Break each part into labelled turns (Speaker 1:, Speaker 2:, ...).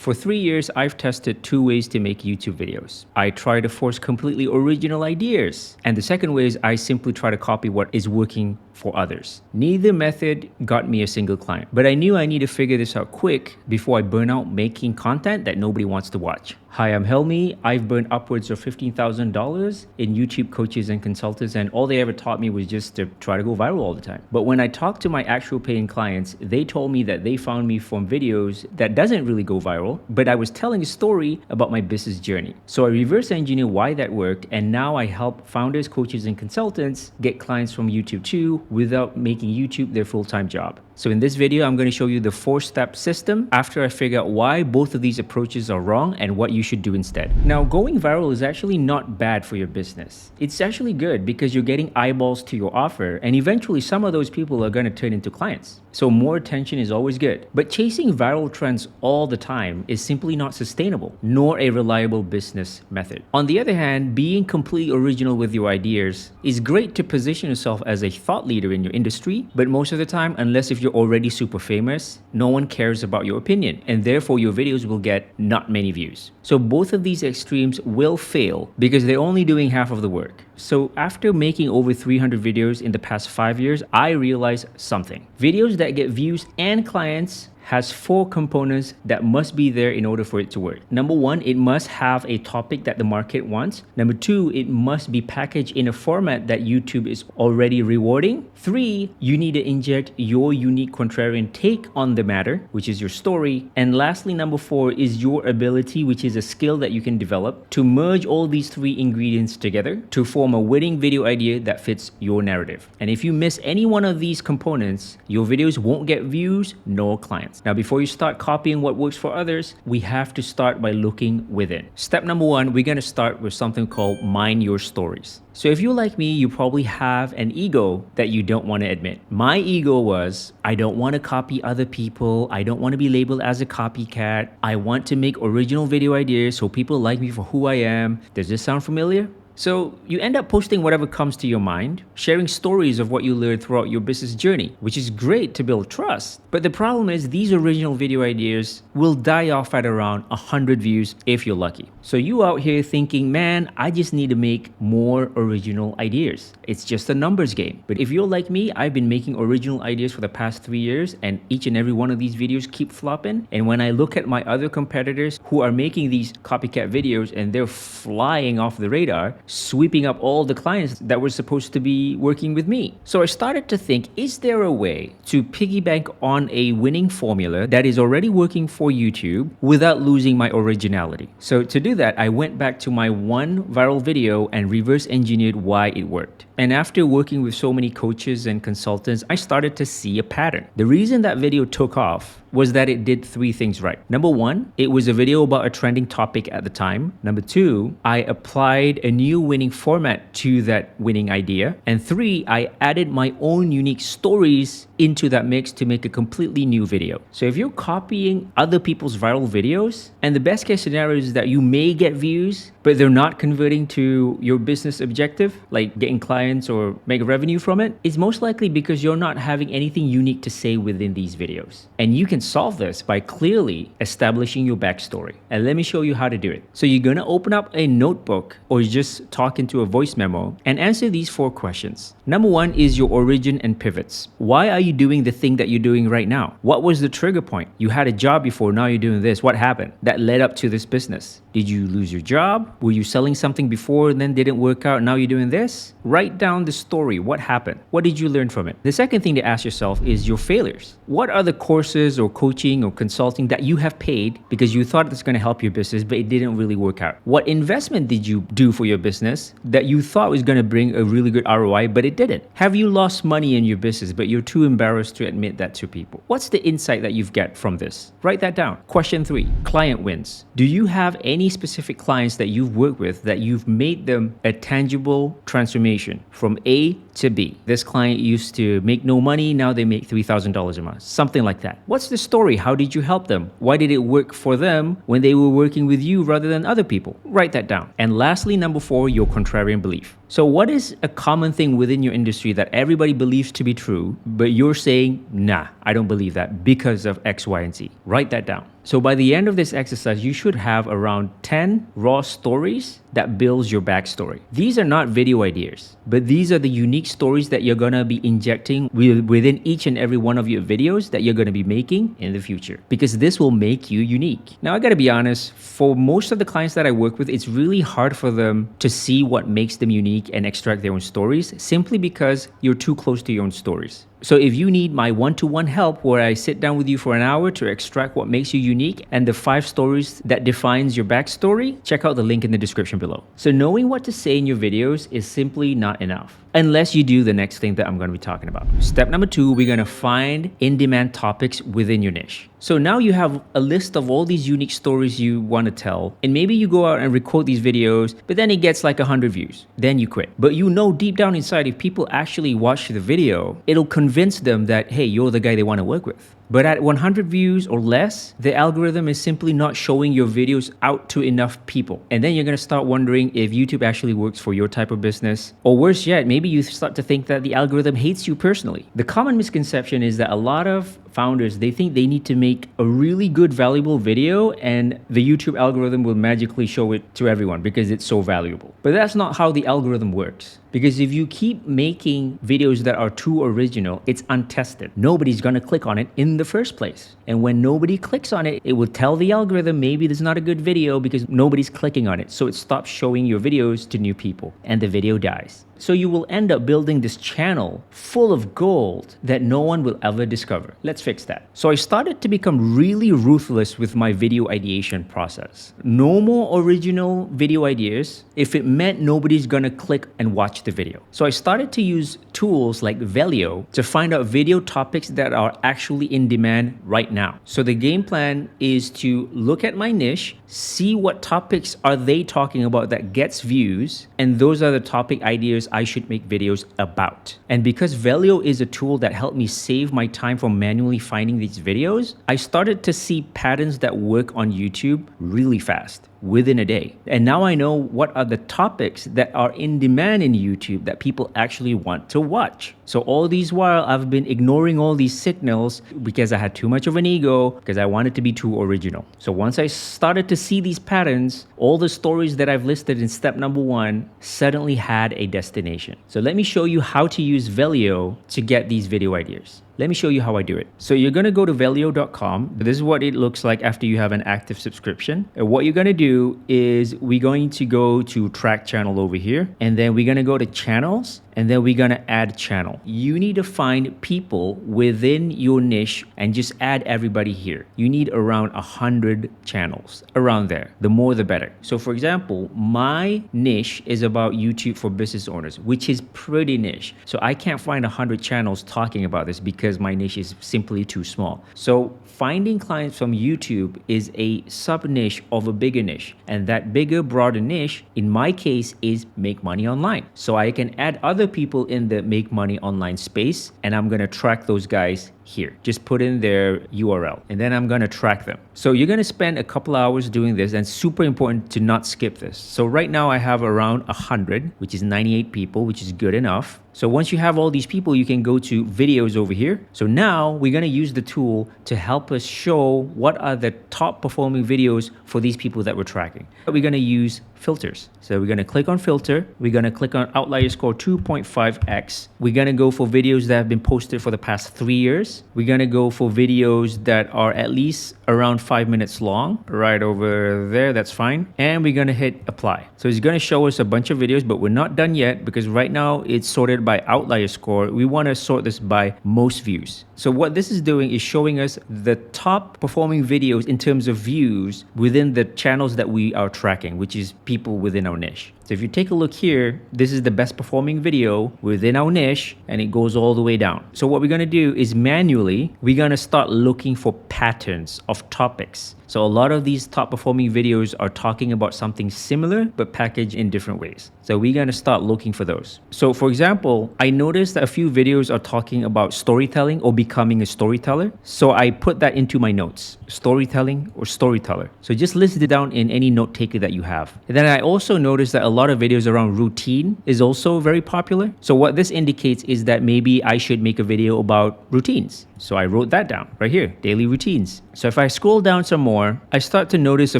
Speaker 1: For 3 years, I've tested two ways to make YouTube videos. I try to force completely original ideas, and the second way is I simply try to copy what is working for others. Neither method got me a single client, but I knew I need to figure this out quick before I burn out making content that nobody wants to watch. Hi, I'm Helmi. I've burned upwards of $15,000 in YouTube coaches and consultants, and all they ever taught me was just to try to go viral all the time. But when I talked to my actual paying clients, they told me that they found me from videos that doesn't really go viral, but I was telling a story about my business journey. So I reverse engineer why that worked, and now I help founders, coaches, and consultants get clients from YouTube too without making YouTube their full-time job. So in this video, I'm going to show you the 4-step system after I figure out why both of these approaches are wrong and what you should do instead. Now, going viral is actually not bad for your business. It's actually good because you're getting eyeballs to your offer, and eventually some of those people are going to turn into clients. So more attention is always good. But chasing viral trends all the time is simply not sustainable, nor a reliable business method. On the other hand, being completely original with your ideas is great to position yourself as a thought leader in your industry, but most of the time, unless if you're already super famous, no one cares about your opinion, and therefore your videos will get not many views. So both of these extremes will fail because they're only doing half of the work. So after making over 300 videos in the past 5 years, I realized something. Videos that get views and clients has 4 components that must be there in order for it to work. Number 1, it must have a topic that the market wants. Number 2, it must be packaged in a format that YouTube is already rewarding. 3, you need to inject your unique contrarian take on the matter, which is your story. And lastly, number 4 is your ability, which is a skill that you can develop to merge all these 3 ingredients together to form a winning video idea that fits your narrative. And if you miss any one of these components, your videos won't get views nor clients. Now, before you start copying what works for others, we have to start by looking within. Step number 1, we're going to start with something called mind your stories. So if you're like me, you probably have an ego that you don't want to admit. My ego was, I don't want to copy other people. I don't want to be labeled as a copycat. I want to make original video ideas so people like me for who I am. Does this sound familiar? So you end up posting whatever comes to your mind, sharing stories of what you learned throughout your business journey, which is great to build trust. But the problem is these original video ideas will die off at around 100 views if you're lucky. So you out here thinking, man, I just need to make more original ideas. It's just a numbers game. But if you're like me, I've been making original ideas for the past 3 years, and each and every one of these videos keep flopping. And when I look at my other competitors who are making these copycat videos and they're flying off the radar, sweeping up all the clients that were supposed to be working with me. So I started to think, is there a way to piggyback on a winning formula that is already working for YouTube without losing my originality? So to do that, I went back to my one viral video and reverse engineered why it worked. And after working with so many coaches and consultants, I started to see a pattern. The reason that video took off was that it did 3 things right. Number 1, it was a video about a trending topic at the time. Number 2, I applied a new winning format to that winning idea. And 3, I added my own unique stories into that mix to make a completely new video. So if you're copying other people's viral videos, and the best case scenario is that you may get views, but they're not converting to your business objective, like getting clients or make revenue from it, it's most likely because you're not having anything unique to say within these videos. And you can solve this by clearly establishing your backstory. And let me show you how to do it. So you're gonna open up a notebook or just talk into a voice memo and answer these 4 questions. Number 1 is your origin and pivots. Why are you doing the thing that you're doing right now? What was the trigger point? You had a job before, now you're doing this. What happened that led up to this business? Did you lose your job? Were you selling something before and then didn't work out? Now you're doing this? Write down the story. What happened? What did you learn from it? The second thing to ask yourself is your failures. What are the courses or coaching or consulting that you have paid because you thought it's going to help your business, but it didn't really work out? What investment did you do for your business that you thought was going to bring a really good ROI, but it didn't? Have you lost money in your business, but you're too embarrassed to admit that to people? What's the insight that you've got from this? Write that down. Question 3, client wins. Do you have any specific clients that you've worked with that you've made them a tangible transformation from A to B? This client used to make no money, now they make $3,000 a month, something like that. What's the story? How did you help them? Why did it work for them when they were working with you rather than other people? Write that down. And lastly, number 4, your contrarian belief. So what is a common thing within your industry that everybody believes to be true, but you're saying, nah, I don't believe that because of X, Y, and Z? Write that down. So by the end of this exercise, you should have around 10 raw stories that builds your backstory. These are not video ideas, but these are the unique stories that you're gonna be injecting within each and every one of your videos that you're gonna be making in the future, because this will make you unique. Now, I gotta be honest, for most of the clients that I work with, it's really hard for them to see what makes them unique and extract their own stories, simply because you're too close to your own stories. So if you need my one-to-one help where I sit down with you for an hour to extract what makes you unique and the 5 stories that defines your backstory, check out the link in the description below. So knowing what to say in your videos is simply not enough, unless you do the next thing that I'm going to be talking about. Step number 2, we're going to find in-demand topics within your niche. So now you have a list of all these unique stories you want to tell, and maybe you go out and record these videos, but then it gets like 100 views. Then you quit. But you know deep down inside, if people actually watch the video, it'll convince them that, hey, you're the guy they want to work with. But at 100 views or less, the algorithm is simply not showing your videos out to enough people. And then you're going to start wondering if YouTube actually works for your type of business. Or worse yet, maybe you start to think that the algorithm hates you personally. The common misconception is that a lot of founders, they think they need to make a really good, valuable video and the YouTube algorithm will magically show it to everyone because it's so valuable. But that's not how the algorithm works. Because if you keep making videos that are too original, it's untested. Nobody's gonna click on it in the first place. And when nobody clicks on it, it will tell the algorithm maybe this is not a good video because nobody's clicking on it. So it stops showing your videos to new people and the video dies. So you will end up building this channel full of gold that no one will ever discover. Let's fix that. So I started to become really ruthless with my video ideation process. No more original video ideas if it meant nobody's gonna click and watch the video. So I started to use tools like Velio to find out video topics that are actually in demand right now. So the game plan is to look at my niche, see what topics are they talking about that gets views, and those are the topic ideas I should make videos about. And because Velio is a tool that helped me save my time from manually finding these videos, I started to see patterns that work on YouTube really fast, within a day. And now I know what are the topics that are in demand in YouTube that people actually want to watch. So all these while, I've been ignoring all these signals because I had too much of an ego, because I wanted to be too original. So once I started to see these patterns, all the stories that I've listed in step number 1 suddenly had a destination. So let me show you how to use Velio to get these video ideas. Let me show you how I do it. So you're going to go to velio.com. This is what it looks like after you have an active subscription. And what you're going to do is we're going to go to track channel over here, and then we're going to go to channels, and then we're going to add channel. You need to find people within your niche and just add everybody here. You need around 100 channels, around there. The more the better. So for example, my niche is about YouTube for business owners, which is pretty niche. So I can't find 100 channels talking about this because my niche is simply too small. So finding clients from YouTube is a sub niche of a bigger niche. And that bigger, broader niche, in my case, is make money online. So I can add other people in the make money online space, and I'm gonna track those guys here. Just put in their URL, and then I'm gonna track them. So you're gonna spend a couple hours doing this, and super important to not skip this. So right now I have around 100, which is 98 people, which is good enough. So once you have all these people, you can go to videos over here. So now we're gonna use the tool to help us show what are the top performing videos for these people that we're tracking. We're gonna use filters. So we're gonna click on filter. We're gonna click on outlier score 2.5x. We're gonna go for videos that have been posted for the past 3 years. We're gonna go for videos that are at least around 5 minutes long, right over there, that's fine. And we're gonna hit apply. So it's gonna show us a bunch of videos, but we're not done yet because right now it's sorted by outlier score. We wanna sort this by most views. So what this is doing is showing us the top performing videos in terms of views within the channels that we are tracking, which is people within our niche. So if you take a look here, this is the best performing video within our niche, and it goes all the way down. So what we're gonna do is manually, we're gonna start looking for patterns of topics. So a lot of these top performing videos are talking about something similar, but packaged in different ways. So we're gonna start looking for those. So for example, I noticed that a few videos are talking about storytelling or becoming a storyteller. So I put that into my notes, storytelling or storyteller. So just list it down in any note taker that you have. And then I also noticed that a lot lot of videos around routine is also very popular. So what this indicates is that maybe I should make a video about routines. So I wrote that down right here, daily routines. So if I scroll down some more, I start to notice a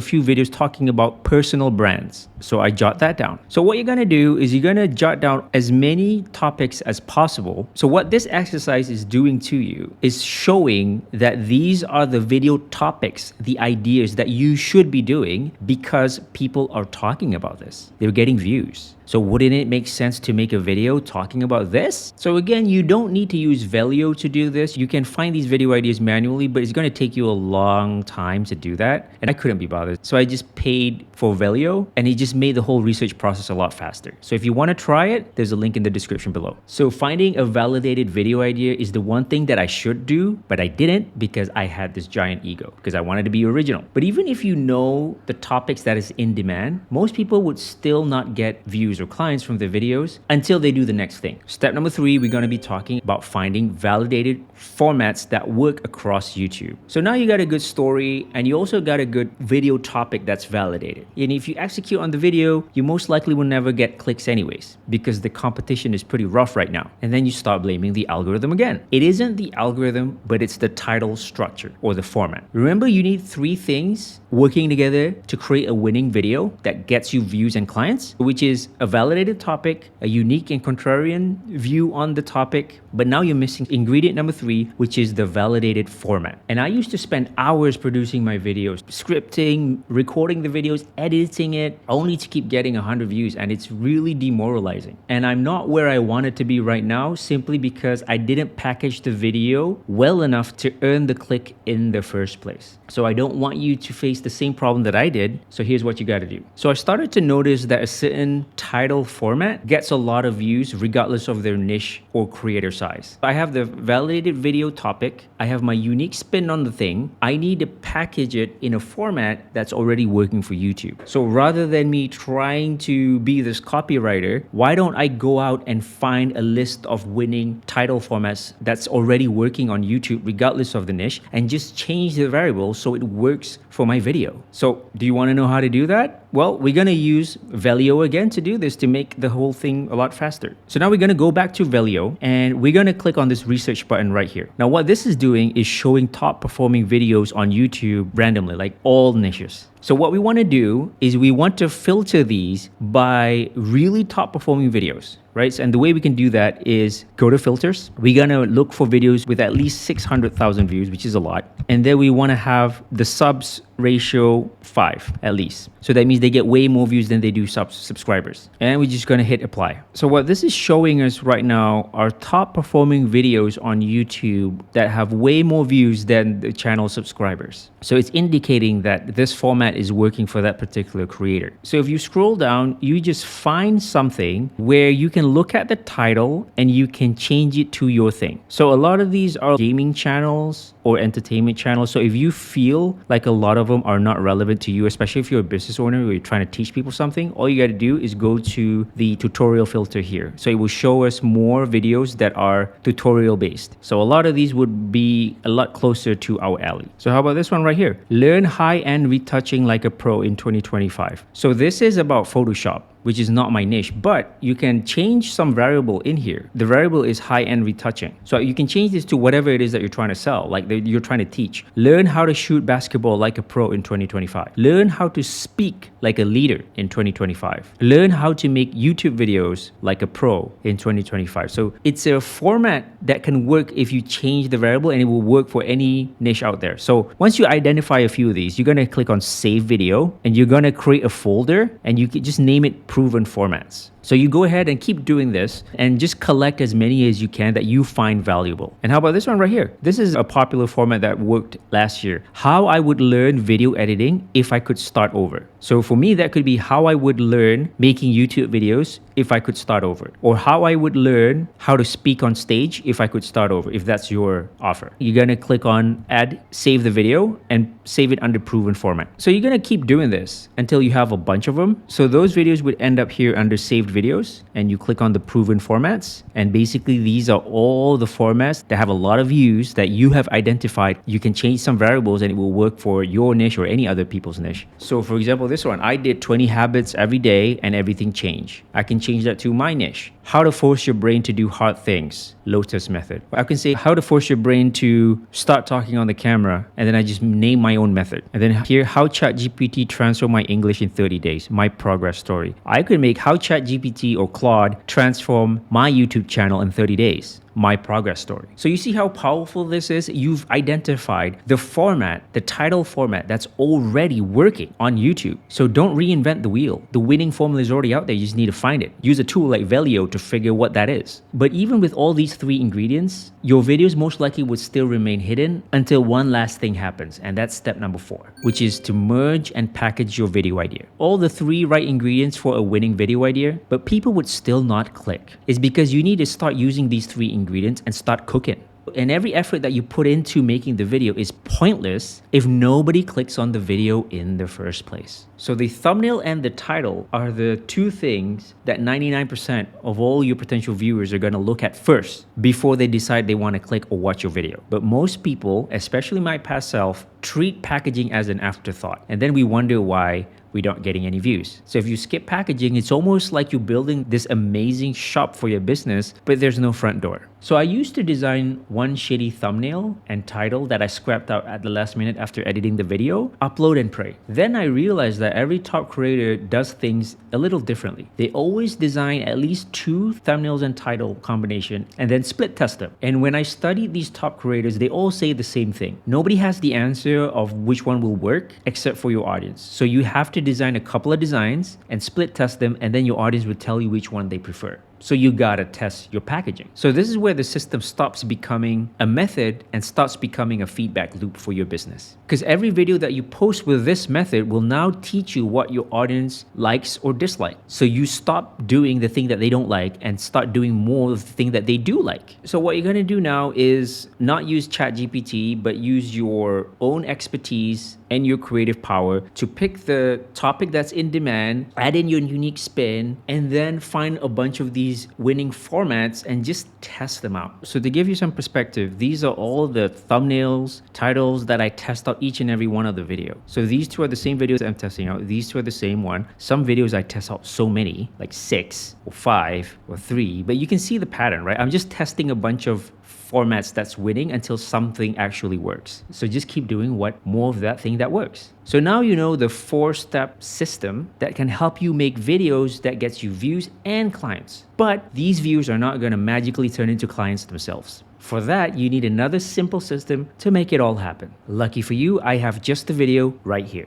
Speaker 1: few videos talking about personal brands. So I jot that down. So what you're gonna do is you're gonna jot down as many topics as possible. So what this exercise is doing to you is showing that these are the video topics, the ideas that you should be doing because people are talking about this. They're getting views. So wouldn't it make sense to make a video talking about this? So again, you don't need to use Velio to do this. You can find these video ideas manually, but it's going to take you a long time to do that. And I couldn't be bothered. So I just paid for Velio and it just made the whole research process a lot faster. So if you want to try it, there's a link in the description below. So finding a validated video idea is the one thing that I should do, but I didn't because I had this giant ego because I wanted to be original. But even if you know the topics that is in demand, most people would still not get views or clients from their videos until they do the next thing. Step number 3, we're going to be talking about finding validated formats that work across YouTube. So now you got a good story and you also got a good video topic that's validated. And if you execute on the video, you most likely will never get clicks anyways because the competition is pretty rough right now. And then you start blaming the algorithm again. It isn't the algorithm, but it's the title structure or the format. Remember, you need 3 things working together to create a winning video that gets you views and clients, which is a validated topic, a unique and contrarian view on the topic, but now you're missing ingredient number 3, which is the validated format. And I used to spend hours producing my videos, scripting, recording the videos, editing it, only to keep getting 100 views, and it's really demoralizing. And I'm not where I wanted to be right now simply because I didn't package the video well enough to earn the click in the first place. So I don't want you to face the same problem that I did. So here's what you got to do. So I started to notice that a certain title format gets a lot of views regardless of their niche or creator size. I have the validated video topic. I have my unique spin on the thing. I need to package it in a format that's already working for YouTube. So rather than me trying to be this copywriter, why don't I go out and find a list of winning title formats that's already working on YouTube regardless of the niche and just change the variables so it works for my video. So do you want to know how to do that? Well, we're going to use Velio again to do this to make the whole thing a lot faster. So now we're going to go back to Velio and we're going to click on this research button right here. Now what this is doing is showing top performing videos on YouTube randomly, like all niches. So what we want to do is we want to filter these by really top performing videos, right? And the way we can do that is go to filters. We're going to look for videos with at least 600,000 views, which is a lot. And then we want to have the subs ratio 5 at least. So that means they get way more views than they do subscribers. And we're just going to hit apply. So what this is showing us right now are top performing videos on YouTube that have way more views than the channel subscribers. So it's indicating that this format is working for that particular creator. So if you scroll down, you just find something where you can look at the title and you can change it to your thing. So a lot of these are gaming channels or entertainment channels. So if you feel like a lot of them are not relevant to you, especially if you're a business owner or you're trying to teach people something, all you got to do is go to the tutorial filter here. So it will show us more videos that are tutorial based. So a lot of these would be a lot closer to our alley. So how about this one right here? Learn high-end retouching like a pro in 2025. So this is about Photoshop, which is not my niche, but you can change some variable in here. The variable is high-end retouching. So you can change this to whatever it is that you're trying to sell, like you're trying to teach. Learn how to shoot basketball like a pro in 2025. Learn how to speak like a leader in 2025. Learn how to make YouTube videos like a pro in 2025. So it's a format that can work if you change the variable, and it will work for any niche out there. So once you identify a few of these, you're gonna click on save video and you're gonna create a folder and you can just name it proven formats. So you go ahead and keep doing this and just collect as many as you can that you find valuable. And how about this one right here? This is a popular format that worked last year. How I would learn video editing if I could start over. So for me, that could be how I would learn making YouTube videos if I could start over, or how I would learn how to speak on stage if I could start over, if that's your offer. You're gonna click on add, save the video, and save it under proven format. So you're gonna keep doing this until you have a bunch of them. So those videos would end up here under saved videos, and you click on the proven formats. And basically these are all the formats that have a lot of views that you have identified. You can change some variables and it will work for your niche or any other people's niche. So for example, this one, I did 20 habits every day and everything changed. I can change that to my niche. How to force your brain to do hard things, Lotus method. I can say how to force your brain to start talking on the camera, and then I just name my own method. And then here, how ChatGPT transform my English in 30 days, my progress story. I could make how ChatGPT or Claude transform my YouTube channel in 30 days. My progress story. So you see how powerful this is? You've identified the format, the title format that's already working on YouTube. So don't reinvent the wheel. The winning formula is already out there. You just need to find it. Use a tool like Velio to figure what that is. But even with all these 3 ingredients, your videos most likely would still remain hidden until one last thing happens. And that's step number 4, which is to merge and package your video idea. All the 3 right ingredients for a winning video idea, but people would still not click. It's because you need to start using these 3 ingredients and start cooking. And every effort that you put into making the video is pointless if nobody clicks on the video in the first place. So the thumbnail and the title are the 2 things that 99% of all your potential viewers are going to look at first before they decide they want to click or watch your video. But most people, especially my past self, treat packaging as an afterthought. And then we wonder why we don't getting any views. So if you skip packaging, it's almost like you're building this amazing shop for your business, but there's no front door. So I used to design one shitty thumbnail and title that I scrapped out at the last minute after editing the video, upload and pray. Then I realized that every top creator does things a little differently. They always design at least 2 thumbnails and title combination and then split test them. And when I studied these top creators, they all say the same thing. Nobody has the answer of which one will work except for your audience. So you have to design a couple of designs and split test them, and then your audience will tell you which one they prefer. So you gotta test your packaging. So this is where the system stops becoming a method and starts becoming a feedback loop for your business. Because every video that you post with this method will now teach you what your audience likes or dislikes. So you stop doing the thing that they don't like and start doing more of the thing that they do like. So what you're gonna do now is not use ChatGPT, but use your own expertise and your creative power to pick the topic that's in demand, add in your unique spin, and then find a bunch of these winning formats and just test them out. So to give you some perspective, these are all the thumbnails, titles that I test out each and every one of the video. So these 2 are the same videos I'm testing out. These 2 are the same one. Some videos I test out so many, like 6 or 5 or 3, but you can see the pattern, right? I'm just testing a bunch of formats that's winning until something actually works. So just keep doing more of that thing that works. So now you know the 4-step system that can help you make videos that gets you views and clients. But these views are not going to magically turn into clients themselves. For that, you need another simple system to make it all happen. Lucky for you, I have just the video right here.